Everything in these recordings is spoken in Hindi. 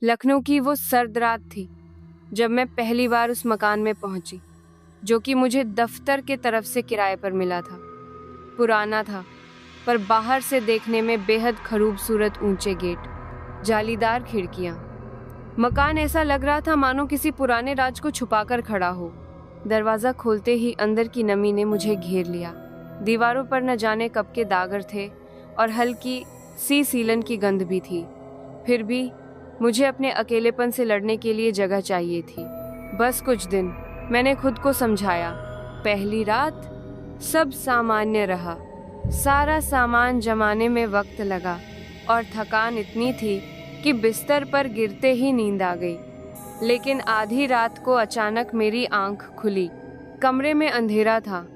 लखनऊ की वो सर्द रात थी जब मैं पहली बार उस मकान में पहुंची, जो कि मुझे दफ्तर के तरफ से किराए पर मिला था। पुराना था, पर बाहर से देखने में बेहद खूबसूरत ऊंचे गेट, जालीदार खिड़कियां। मकान ऐसा लग रहा था मानो किसी पुराने राज को छुपाकर खड़ा हो। दरवाजा खोलते ही अंदर की नमी ने मुझे घेर लिया। दीवारों पर न जाने कब के दागर थे और हल्की सी सीलन की गंध भी थी। फिर भी मुझे अपने अकेलेपन से लड़ने के लिए जगह चाहिए थी। बस कुछ दिन, मैंने खुद को समझाया। पहली रात सब सामान्य रहा। सारा सामान जमाने में वक्त लगा और थकान इतनी थी कि बिस्तर पर गिरते ही नींद आ गई। लेकिन आधी रात को अचानक मेरी आंख खुली। कमरे में अंधेरा था,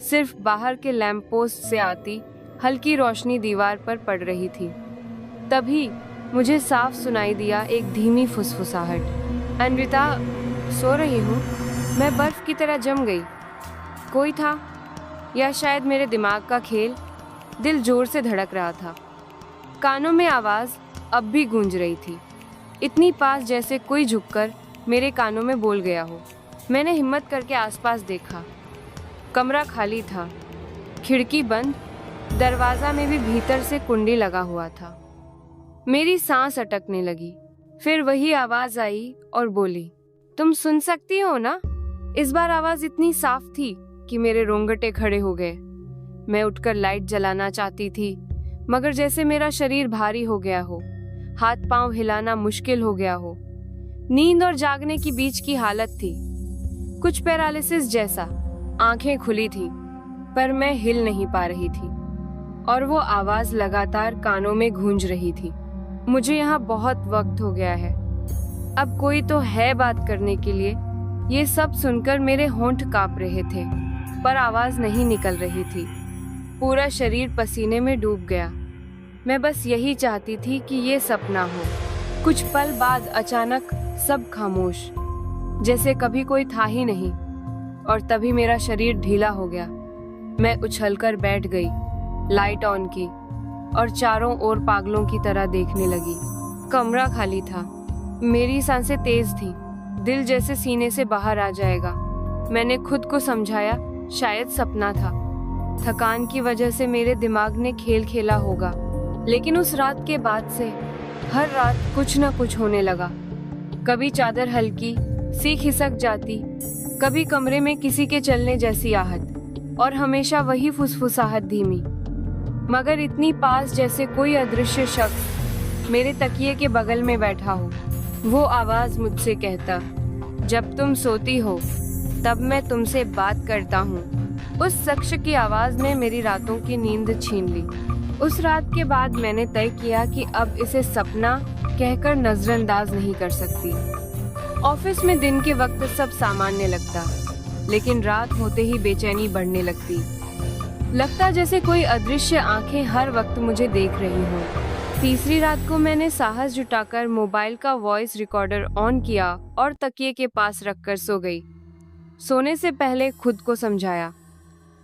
सिर्फ बाहर के लैंप पोस्ट से आती हल्की रोशनी दीवार पर पड़ रही थी। तभी मुझे साफ सुनाई दिया एक धीमी फुसफुसाहट। अन्विता, सो रही हूँ? मैं बर्फ की तरह जम गई। कोई था, या शायद मेरे दिमाग का खेल। दिल जोर से धड़क रहा था। कानों में आवाज़ अब भी गूंज रही थी, इतनी पास जैसे कोई झुककर मेरे कानों में बोल गया हो। मैंने हिम्मत करके आसपास देखा। कमरा खाली था, खिड़की बंद, दरवाज़ा में भी भीतर से कुंडी लगा हुआ था। मेरी सांस अटकने लगी। फिर वही आवाज़ आई और बोली, तुम सुन सकती हो ना? इस बार आवाज़ इतनी साफ थी कि मेरे रोंगटे खड़े हो गए। मैं उठकर लाइट जलाना चाहती थी, मगर जैसे मेरा शरीर भारी हो गया हो, हाथ पांव हिलाना मुश्किल हो गया हो। नींद और जागने की बीच की हालत थी, कुछ पैरालिसिस जैसा। आंखें खुली थी, पर मैं हिल नहीं पा रही थी और वो आवाज़ लगातार कानों में गूंज रही थी। मुझे यहाँ बहुत वक्त हो गया है, अब कोई तो है बात करने के लिए। ये सब सुनकर मेरे होंठ कांप रहे थे, पर आवाज़ नहीं निकल रही थी। पूरा शरीर पसीने में डूब गया। मैं बस यही चाहती थी कि ये सपना हो। कुछ पल बाद अचानक सब खामोश, जैसे कभी कोई था ही नहीं। और तभी मेरा शरीर ढीला हो गया। मैं उछलकर बैठ गई, लाइट ऑन की और चारों ओर पागलों की तरह देखने लगी। कमरा खाली था, मेरी सांसें तेज थी, दिल जैसे सीने से बाहर आ जाएगा। मैंने खुद को समझाया, शायद सपना था, थकान की वजह से मेरे दिमाग ने खेल खेला होगा। लेकिन उस रात के बाद से हर रात कुछ न कुछ होने लगा। कभी चादर हल्की सी खिसक जाती, कभी कमरे में किसी के चलने जैसी आहट, और हमेशा वही फुसफुसाहट धीमी मगर इतनी पास जैसे कोई अदृश्य शख्स मेरे तकिए के बगल में बैठा हो। वो आवाज़ मुझसे कहता, जब तुम सोती हो तब मैं तुमसे बात करता हूँ। उस शख्स की आवाज़ ने मेरी रातों की नींद छीन ली। उस रात के बाद मैंने तय किया कि अब इसे सपना कहकर नजरअंदाज नहीं कर सकती। ऑफिस में दिन के वक्त सब सामान्य लगता, लेकिन रात होते ही बेचैनी बढ़ने लगती। लगता जैसे कोई अदृश्य आंखें हर वक्त मुझे देख रही हों। तीसरी रात को मैंने साहस जुटाकर मोबाइल का वॉइस रिकॉर्डर ऑन किया और तकिए के पास रखकर सो गई। सोने से पहले खुद को समझाया,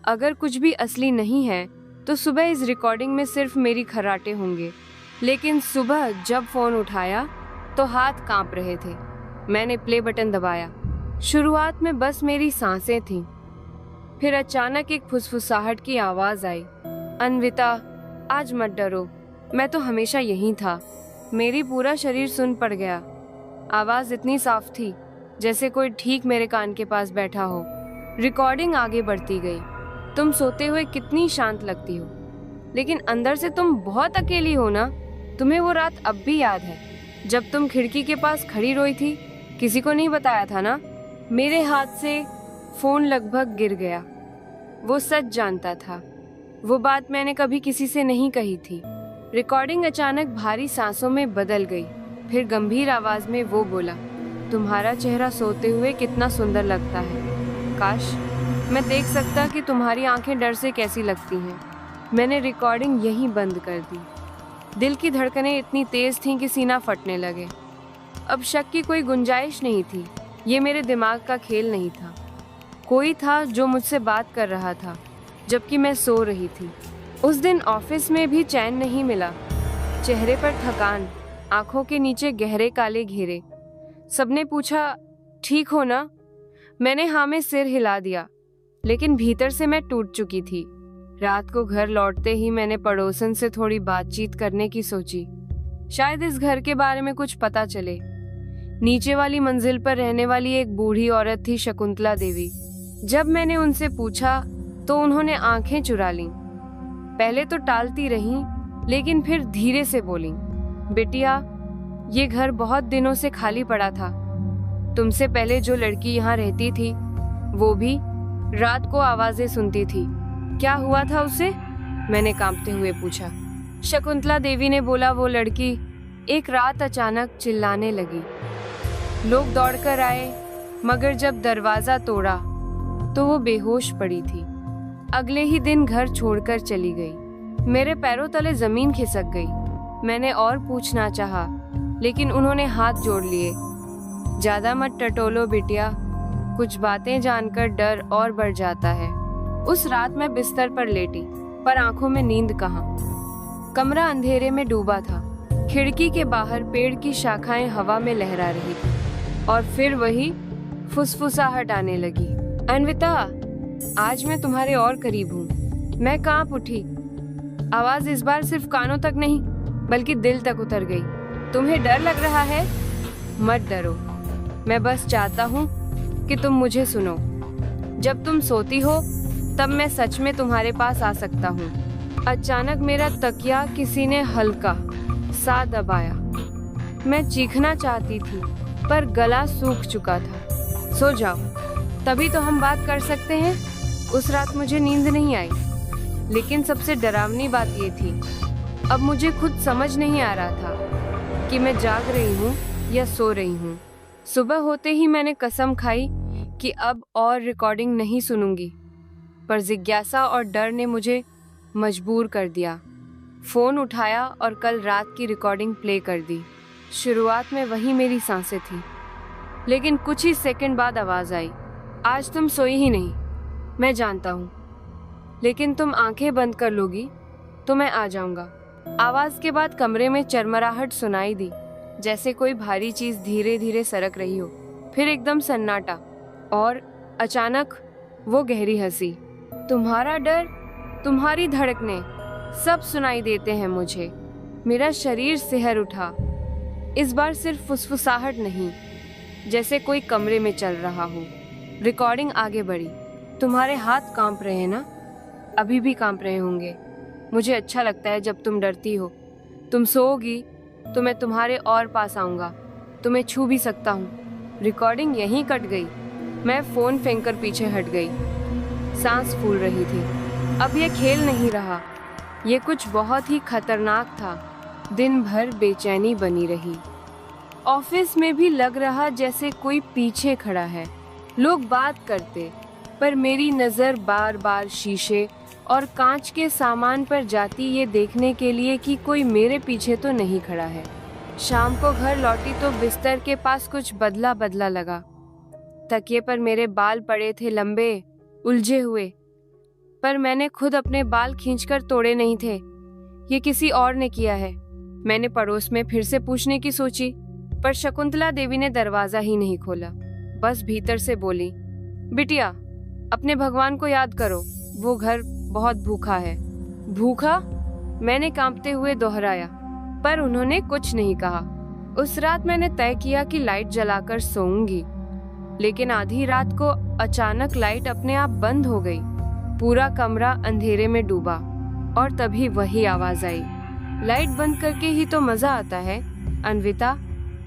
अगर कुछ भी असली नहीं है तो सुबह इस रिकॉर्डिंग में सिर्फ मेरी खर्राटे होंगे। लेकिन सुबह जब फोन उठाया तो हाथ कांप रहे थे। मैंने प्ले बटन दबाया। शुरुआत में बस मेरी सांसें थीं, फिर अचानक एक फुसफुसाहट की आवाज़ आई, अन्विता, आज मत डरो, मैं तो हमेशा यहीं था। मेरी पूरा शरीर सुन पड़ गया। आवाज़ इतनी साफ थी जैसे कोई ठीक मेरे कान के पास बैठा हो। रिकॉर्डिंग आगे बढ़ती गई। तुम सोते हुए कितनी शांत लगती हो, लेकिन अंदर से तुम बहुत अकेली हो ना? तुम्हें वो रात अब भी याद है जब तुम खिड़की के पास खड़ी रोई थी? किसी को नहीं बताया था ना? मेरे हाथ से फोन लगभग गिर गया। वो सच जानता था। वो बात मैंने कभी किसी से नहीं कही थी। रिकॉर्डिंग अचानक भारी सांसों में बदल गई। फिर गंभीर आवाज में वो बोला, तुम्हारा चेहरा सोते हुए कितना सुंदर लगता है। काश मैं देख सकता कि तुम्हारी आंखें डर से कैसी लगती हैं। मैंने रिकॉर्डिंग यहीं बंद कर दी। दिल की धड़कनें इतनी तेज थीं कि सीना फटने लगे। अब शक की कोई गुंजाइश नहीं थी। ये मेरे दिमाग का खेल नहीं था। कोई था जो मुझसे बात कर रहा था जबकि मैं सो रही थी। उस दिन ऑफिस में भी चैन नहीं मिला। चेहरे पर थकान, आंखों के नीचे गहरे काले घेरे। सबने पूछा, ठीक हो ना? मैंने हाँ में सिर हिला दिया, लेकिन भीतर से मैं टूट चुकी थी। रात को घर लौटते ही मैंने पड़ोसन से थोड़ी बातचीत करने की सोची। शायद इस घर के बारे में कुछ पता चले। नीचे वाली मंजिल पर रहने वाली एक बूढ़ी औरत थी, शकुंतला देवी। जब मैंने उनसे पूछा तो उन्होंने आंखें चुरा लीं। पहले तो टालती रहीं, लेकिन फिर धीरे से बोलीं, बिटिया, ये घर बहुत दिनों से खाली पड़ा था। तुमसे पहले जो लड़की यहाँ रहती थी, वो भी रात को आवाजें सुनती थी। क्या हुआ था उसे? मैंने कांपते हुए पूछा। शकुंतला देवी ने बोला, वो लड़की एक रात अचानक चिल्लाने लगी। लोग दौड़कर आए, मगर जब दरवाजा तोड़ा तो वो बेहोश पड़ी थी। अगले ही दिन घर छोड़कर चली गई। मेरे पैरों तले जमीन खिसक गई। मैंने और पूछना चाहा, लेकिन उन्होंने हाथ जोड़ लिए। ज्यादा मत टटोलो बिटिया, कुछ बातें जानकर डर और बढ़ जाता है। उस रात मैं बिस्तर पर लेटी, पर आंखों में नींद कहाँ। कमरा अंधेरे में डूबा था। खिड़की के बाहर पेड़ की शाखाएं हवा में लहरा रही थी, और फिर वही फुसफुसाहट आने लगी। अन्विता, आज मैं तुम्हारे और करीब हूँ। मैं कांप उठी। आवाज इस बार सिर्फ कानों तक नहीं, बल्कि दिल तक उतर गई। तुम्हें डर लग रहा है? मत डरो, मैं बस चाहता हूँ कि तुम मुझे सुनो। जब तुम सोती हो तब मैं सच में तुम्हारे पास आ सकता हूँ। अचानक मेरा तकिया किसी ने हल्का सा दबाया। मैं चीखना चाहती थी, पर गला सूख चुका था। सो जाओ, तभी तो हम बात कर सकते हैं। उस रात मुझे नींद नहीं आई, लेकिन सबसे डरावनी बात ये थी, अब मुझे खुद समझ नहीं आ रहा था कि मैं जाग रही हूँ या सो रही हूँ। सुबह होते ही मैंने कसम खाई कि अब और रिकॉर्डिंग नहीं सुनूंगी, पर जिज्ञासा और डर ने मुझे मजबूर कर दिया। फोन उठाया और कल रात की रिकॉर्डिंग प्ले कर दी। शुरुआत में वही मेरी सांसें थी, लेकिन कुछ ही सेकंड बाद आवाज आई, आज तुम सोई ही नहीं, मैं जानता हूँ, लेकिन तुम आंखें बंद कर लोगी तो मैं आ जाऊंगा। आवाज के बाद कमरे में चरमराहट सुनाई दी, जैसे कोई भारी चीज धीरे धीरे सरक रही हो। फिर एकदम सन्नाटा, और अचानक वो गहरी हंसी। तुम्हारा डर, तुम्हारी धड़कनें सब सुनाई देते हैं मुझे। मेरा शरीर सिहर उठा। इस बार सिर्फ फुसफुसाहट नहीं, जैसे कोई कमरे में चल रहा हो। रिकॉर्डिंग आगे बढ़ी। तुम्हारे हाथ कांप रहे हैं ना? अभी भी कांप रहे होंगे। मुझे अच्छा लगता है जब तुम डरती हो। तुम सोओगी तो मैं तुम्हारे और पास आऊंगा, तुम्हें छू भी सकता हूँ। रिकॉर्डिंग यहीं कट गई। मैं फोन फेंक कर पीछे हट गई। सांस फूल रही थी। अब यह खेल नहीं रहा, ये कुछ बहुत ही खतरनाक था। दिन भर बेचैनी बनी रही। ऑफिस में भी लग रहा जैसे कोई पीछे खड़ा है। लोग बात करते, पर मेरी नज़र बार बार शीशे और कांच के सामान पर जाती, ये देखने के लिए कि कोई मेरे पीछे तो नहीं खड़ा है। शाम को घर लौटी तो बिस्तर के पास कुछ बदला बदला लगा। तकिए पर मेरे बाल पड़े थे, लंबे, उलझे हुए, पर मैंने खुद अपने बाल खींचकर तोड़े नहीं थे। ये किसी और ने किया है। मैंने पड़ोस में फिर से पूछने की सोची, पर शकुंतला देवी ने दरवाजा ही नहीं खोला। बस भीतर से बोली, बिटिया, अपने भगवान को याद करो, वो घर बहुत भूखा है। भूखा? मैंने कांपते हुए दोहराया, पर उन्होंने कुछ नहीं कहा। उस रात मैंने तय किया कि लाइट जलाकर सोऊंगी, लेकिन आधी रात को अचानक लाइट अपने आप बंद हो गई। पूरा कमरा अंधेरे में डूबा, और तभी वही आवाज आई, लाइट बंद करके ही तो मजा आता है अन्विता।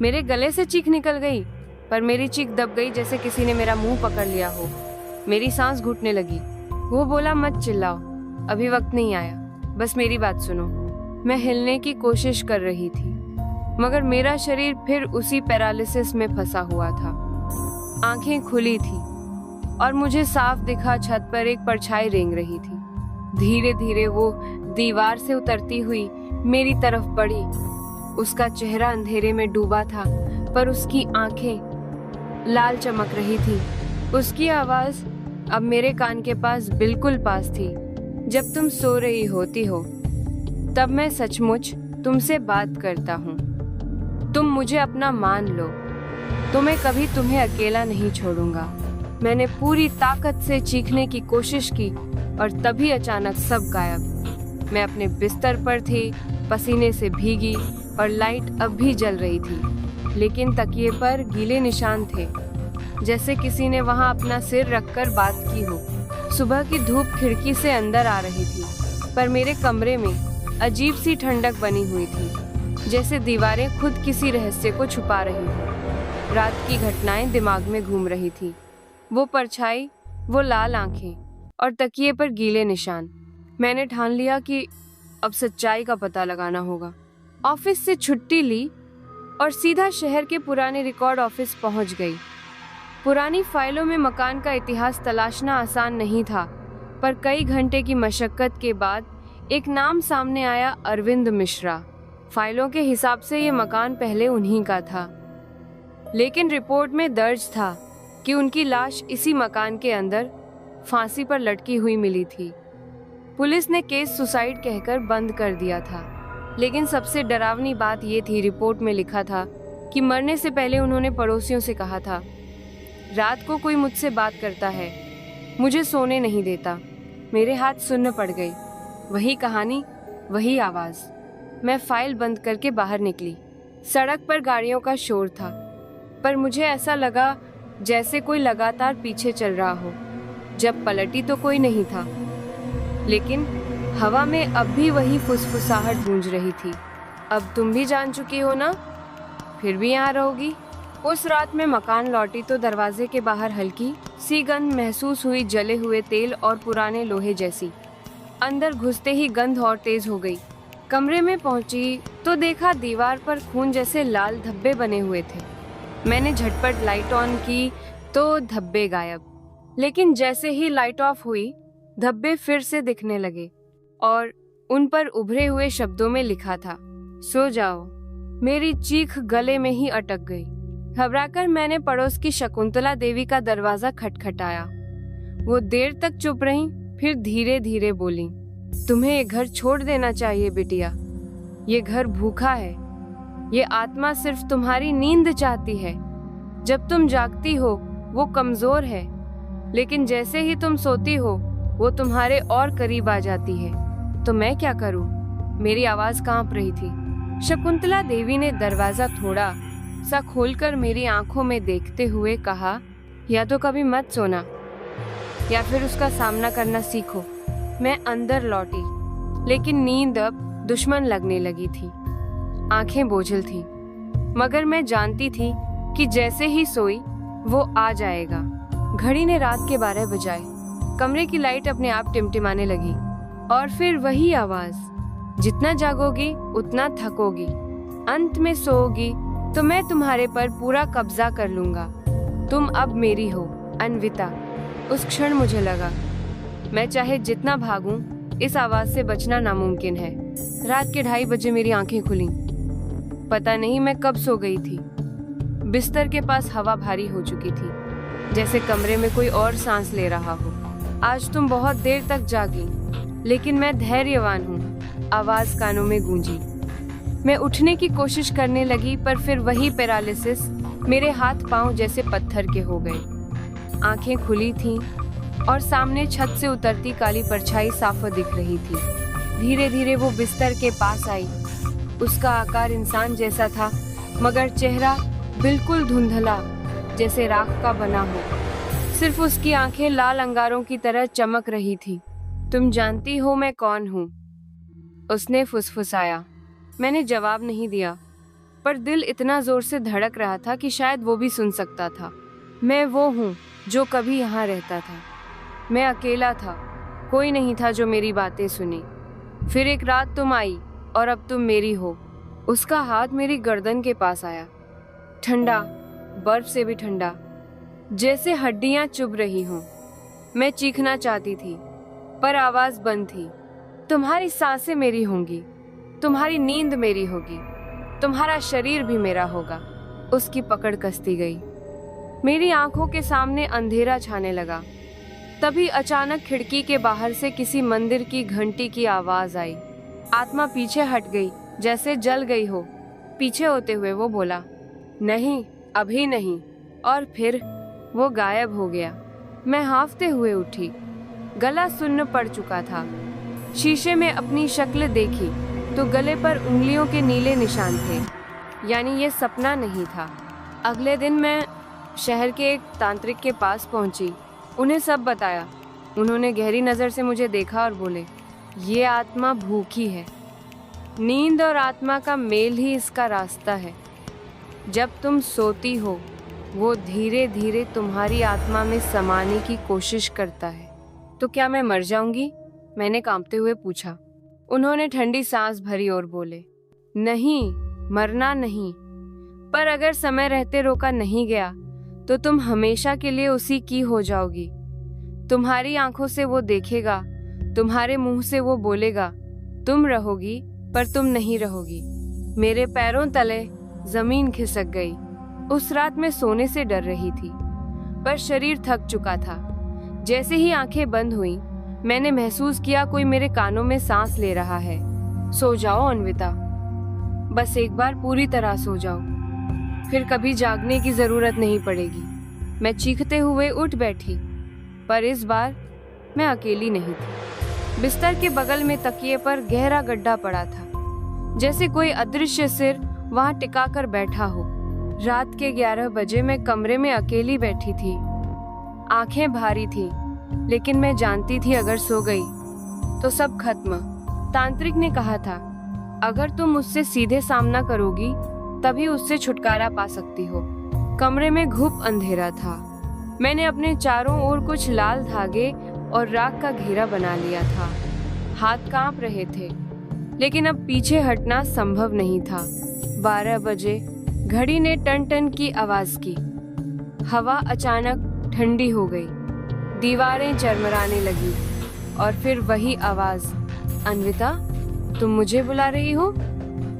मेरे गले से चीख निकल गई, पर मेरी चीख दब गई जैसे किसी ने मेरा मुंह पकड़ लिया हो। मेरी सांस घुटने लगी। वो बोला, मत चिल्लाओ, अभी वक्त नहीं आया, बस मेरी बात सुनो। मैं हिलने की कोशिश कर रही थी, मगर मेरा शरीर फिर उसी पैरालिसिस में फंसा हुआ था। आंखें खुली थी और मुझे साफ दिखा छत पर एक परछाई रेंग रही थी। धीरे धीरे वो दीवार से उतरती हुई मेरी तरफ बढ़ी। उसका चेहरा अंधेरे में डूबा था, पर उसकी आंखें लाल चमक रही थी। उसकी आवाज अब मेरे कान के पास, बिल्कुल पास थी। जब तुम सो रही होती हो, तब मैं सचमुच तुमसे बात करता हूँ। तुम मुझे अपना मान लो, तो मैं कभी तुम्हें अकेला नहीं छोड़ूंगा। मैंने पूरी ताकत से चीखने की कोशिश की और तभी अचानक सब गायब। मैं अपने बिस्तर पर थी, पसीने से भीगी और लाइट अब भी जल रही थी, लेकिन तकिए पर गीले निशान थे, जैसे किसी ने वहां अपना सिर रखकर बात की हो। सुबह की धूप खिड़की से अंदर आ रही थी, पर मेरे कमरे में अजीब सी ठंडक बनी हुई थी, जैसे दीवारें खुद किसी रहस्य को छुपा रही हो। रात की घटनाएं दिमाग में घूम रही थी, वो परछाई, वो लाल आंखें और तकिए पर गीले निशान। मैंने ठान लिया कि अब सच्चाई का पता लगाना होगा। ऑफिस से छुट्टी ली और सीधा शहर के पुराने रिकॉर्ड ऑफिस पहुंच गई। पुरानी फाइलों में मकान का इतिहास तलाशना आसान नहीं था, पर कई घंटे की मशक्कत के बाद एक नाम सामने आया, अरविंद मिश्रा। फाइलों के हिसाब से ये मकान पहले उन्हीं का था, लेकिन रिपोर्ट में दर्ज था कि उनकी लाश इसी मकान के अंदर फांसी पर लटकी हुई मिली थी। पुलिस ने केस सुसाइड कहकर बंद कर दिया था, लेकिन सबसे डरावनी बात ये थी, रिपोर्ट में लिखा था कि मरने से पहले उन्होंने पड़ोसियों से कहा था, रात को कोई मुझसे बात करता है, मुझे सोने नहीं देता। मेरे हाथ सुन्न पड़ गई। वही कहानी, वही आवाज। मैं फाइल बंद करके बाहर निकली। सड़क पर गाड़ियों का शोर था, पर मुझे ऐसा लगा जैसे कोई लगातार पीछे चल रहा हो। जब पलटी तो कोई नहीं था, लेकिन हवा में अब भी वही फुसफुसाहट गूंज रही थी। अब तुम भी जान चुकी हो ना, फिर भी यहाँ रहोगी। उस रात में मकान लौटी तो दरवाजे के बाहर हल्की सी गंध महसूस हुई, जले हुए तेल और पुराने लोहे जैसी। अंदर घुसते ही गंध और तेज हो गई। कमरे में पहुंची तो देखा दीवार पर खून जैसे लाल धब्बे बने हुए थे। मैंने झटपट लाइट ऑन की तो धब्बे गायब, लेकिन जैसे ही लाइट ऑफ हुई धब्बे फिर से दिखने लगे और उन पर उभरे हुए शब्दों में लिखा था, सो जाओ। मेरी चीख गले में ही अटक गई। घबराकर मैंने पड़ोस की शकुंतला देवी का दरवाजा खटखटाया। वो देर तक चुप रहीं, फिर धीरे धीरे बोली, तुम्हें ये घर छोड़ देना चाहिए बिटिया। ये घर भूखा है। ये आत्मा सिर्फ तुम्हारी नींद चाहती है। जब तुम जागती हो वो कमजोर है, लेकिन जैसे ही तुम सोती हो वो तुम्हारे और करीब आ जाती है। तो मैं क्या करूं? मेरी आवाज कांप रही थी। शकुंतला देवी ने दरवाजा थोड़ा सा खोलकर मेरी आंखों में देखते हुए कहा, या तो कभी मत सोना या फिर उसका सामना करना सीखो। मैं अंदर लौटी, लेकिन नींद अब दुश्मन लगने लगी थी। आंखें बोझिल थी, मगर मैं जानती थी कि जैसे ही सोई वो आ जाएगा। घड़ी ने रात के 12 बजाए। कमरे की लाइट अपने आप टिमटिमाने लगी और फिर वही आवाज, जितना जागोगी उतना थकोगी, अंत में सोओगी तो मैं तुम्हारे पर पूरा कब्जा कर लूंगा। तुम अब मेरी हो, अन्विता। उस क्षण मुझे लगा, मैं चाहे जितना भागूं, इस आवाज से बचना नामुमकिन है। रात के 2:30 बजे मेरी आंखें खुली। पता नहीं मैं कब सो गई थी। बिस्तर के पास हवा भारी हो चुकी थी, जैसे कमरे में कोई और सांस ले रहा हो। आज तुम बहुत देर तक जागी, लेकिन मैं धैर्यवान हूँ, आवाज कानों में गूंजी। मैं उठने की कोशिश करने लगी, पर फिर वही पैरालिसिस। मेरे हाथ पांव जैसे पत्थर के हो गए। आंखें खुली थीं और सामने छत से उतरती काली परछाई साफ दिख रही थी। धीरे धीरे वो बिस्तर के पास आई। उसका आकार इंसान जैसा था, मगर चेहरा बिल्कुल धुंधला, जैसे राख का बना हो। सिर्फ उसकी आंखें लाल अंगारों की तरह चमक रही थी। तुम जानती हो मैं कौन हूँ? उसने फुसफुसाया। मैंने जवाब नहीं दिया, पर दिल इतना जोर से धड़क रहा था कि शायद वो भी सुन सकता था। मैं वो हूँ जो कभी यहाँ रहता था। मैं अकेला था, कोई नहीं था जो मेरी बातें सुने। फिर एक रात तुम आई और अब तुम मेरी हो। उसका हाथ मेरी गर्दन के पास आया, ठंडा, बर्फ से भी ठंडा, जैसे हड्डियां चुभ रही हों। मैं चीखना चाहती थी, पर आवाज बंद थी। तुम्हारी सांसें मेरी होंगी, तुम्हारी नींद मेरी होगी, तुम्हारा शरीर भी मेरा होगा। उसकी पकड़ कसती गई। मेरी आंखों के सामने अंधेरा छाने लगा। तभी अचानक खिड़की के बाहर से किसी मंदिर की घंटी की आवाज आई। आत्मा पीछे हट गई, जैसे जल गई हो। पीछे होते हुए वो बोला, नहीं अभी नहीं, और फिर वो गायब हो गया। मैं हांफते हुए उठी। गला सुन्न पड़ चुका था। शीशे में अपनी शक्ल देखी तो गले पर उंगलियों के नीले निशान थे, यानी ये सपना नहीं था। अगले दिन मैं शहर के एक तांत्रिक के पास पहुंची, उन्हें सब बताया। उन्होंने गहरी नज़र से मुझे देखा और बोले, ये आत्मा भूखी है। नींद और आत्मा का मेल ही इसका रास्ता है। जब तुम सोती हो वो धीरे धीरे तुम्हारी आत्मा में समाने की कोशिश करता है। तो क्या मैं मर जाऊंगी? मैंने कांपते हुए पूछा। उन्होंने ठंडी सांस भरी और बोले, नहीं, मरना नहीं, पर अगर समय रहते रोका नहीं गया तो तुम हमेशा के लिए उसी की हो जाओगी। तुम्हारी आंखों से वो देखेगा, तुम्हारे मुंह से वो बोलेगा, तुम रहोगी पर तुम नहीं रहोगी। मेरे पैरों तले जमीन खिसक गई। उस रात मैं सोने से डर रही थी, पर शरीर थक चुका था। जैसे ही आंखें बंद हुई, मैंने महसूस किया कोई मेरे कानों में सांस ले रहा है। सो जाओ अन्विता, बस एक बार पूरी तरह सो जाओ, फिर कभी जागने की जरूरत नहीं पड़ेगी। मैं चीखते हुए उठ बैठी, पर इस बार मैं अकेली नहीं थी। बिस्तर के बगल में तकिए पर गहरा गड्ढा पड़ा था, जैसे कोई अदृश्य सिर वहां टिका कर बैठा हो। रात के 11 बजे मैं कमरे में अकेली बैठी थी। आंखें भारी थी, लेकिन मैं जानती थी अगर सो गई तो सब खत्म। तांत्रिक ने कहा था, अगर तुम उससे सीधे सामना करोगी तभी उससे छुटकारा पा सकती हो। कमरे में घुप अंधेरा था। मैंने अपने चारों ओर कुछ लाल धागे और राख का घेरा बना लिया था। हाथ कांप रहे थे, लेकिन अब पीछे हटना संभव नहीं था। 12 बजे घड़ी ने टन टन की आवाज की। हवा अचानक ठंडी हो गई, दीवारें चरमराने लगी, और फिर वही आवाज, अन्विता, तुम मुझे बुला रही हो?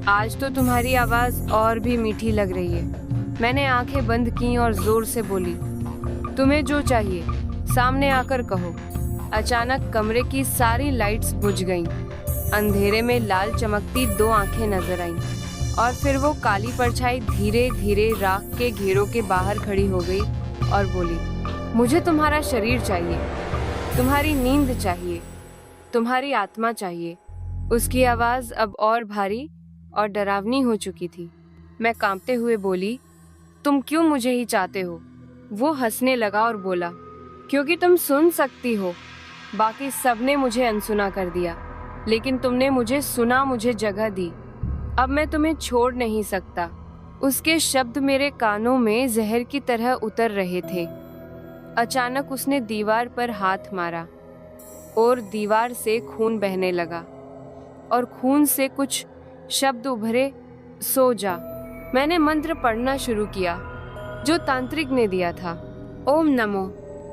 आज तो तुम्हारी आवाज और भी मीठी लग रही है। मैंने आंखें बंद की और जोर से बोली, तुम्हें जो चाहिए सामने आकर कहो। अचानक कमरे की सारी लाइट्स बुझ गईं। अंधेरे में लाल चमकती 2 आंखें नजर आईं, और फिर वो काली परछाई धीरे धीरे राख के घेरों के बाहर खड़ी हो गई और बोली, मुझे तुम्हारा शरीर चाहिए, तुम्हारी नींद चाहिए, तुम्हारी आत्मा चाहिए। उसकी आवाज अब और भारी और डरावनी हो चुकी थी। मैं कांपते हुए बोली, तुम क्यों मुझे ही चाहते हो? वो हंसने लगा और बोला, क्योंकि तुम सुन सकती हो। बाकी सबने मुझे अनसुना कर दिया, लेकिन तुमने मुझे सुना, मुझे जगह दी। अब मैं तुम्हें छोड़ नहीं सकता। उसके शब्द मेरे कानों में जहर की तरह उतर रहे थे। अचानक उसने दीवार पर हाथ मारा और दीवार से खून बहने लगा, और खून से कुछ शब्द उभरे, सो जा। मैंने मंत्र पढ़ना शुरू किया जो तांत्रिक ने दिया था। ओम नमो।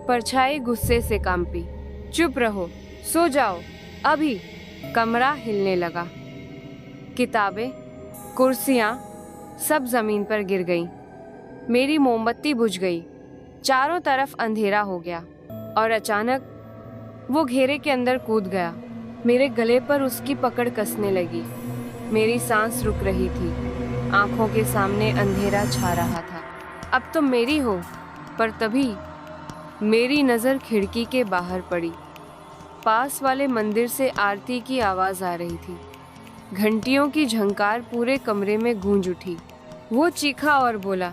परछाई गुस्से से कांपी। चुप रहो, सो जाओ अभी। कमरा हिलने लगा। किताबें, कुर्सियां सब जमीन पर गिर गईं। मेरी मोमबत्ती बुझ गई। चारों तरफ अंधेरा हो गया, और अचानक वो घेरे के अंदर कूद गया। मेरे गले पर उसकी पकड़ कसने लगी। मेरी सांस रुक रही थी। आंखों के सामने अंधेरा छा रहा था। अब तुम मेरी हो। पर तभी मेरी नज़र खिड़की के बाहर पड़ी। पास वाले मंदिर से आरती की आवाज आ रही थी। घंटियों की झंकार पूरे कमरे में गूंज उठी। वो चीखा और बोला,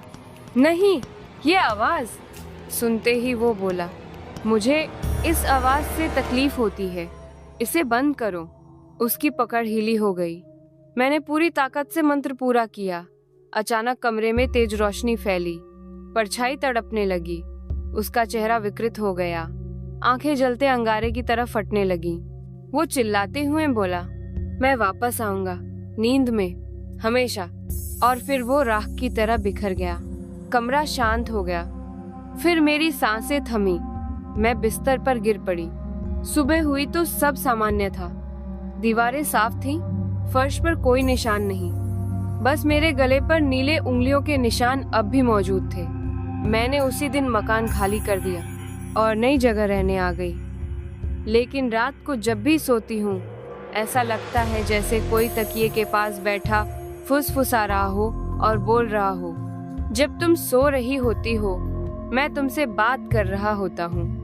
नहीं, ये आवाज। सुनते ही वो बोला, मुझे इस आवाज से तकलीफ होती है, इसे बंद करो। उसकी पकड़ ढीली हो गई। मैंने पूरी ताकत से मंत्र पूरा किया। अचानक कमरे में तेज रोशनी फैली। परछाई तड़पने लगी। उसका चेहरा विकृत हो गया। आंखें जलते अंगारे की तरफ फटने लगी। वो चिल्लाते हुए बोला, मैं वापस आऊंगा, नींद में, हमेशा। और फिर वो राख की तरह बिखर गया। कमरा शांत हो गया। फिर मेरी सांसें थमी। मैं बिस्तर पर गिर पड़ी। सुबह हुई तो सब सामान्य था। दीवारें साफ थीं, फर्श पर कोई निशान नहीं। बस मेरे गले पर नीले उंगलियों के निशान अब भी मौजूद थे। मैंने उसी दिन मकान खाली कर दिया और नई जगह रहने आ गई। लेकिन रात को जब भी सोती हूँ, ऐसा लगता है जैसे कोई तकिए के पास बैठा फुसफुसा रहा हो और बोल रहा हो। जब तुम सो रही होती हो, मैं तुमसे बात कर रहा होता हूँ।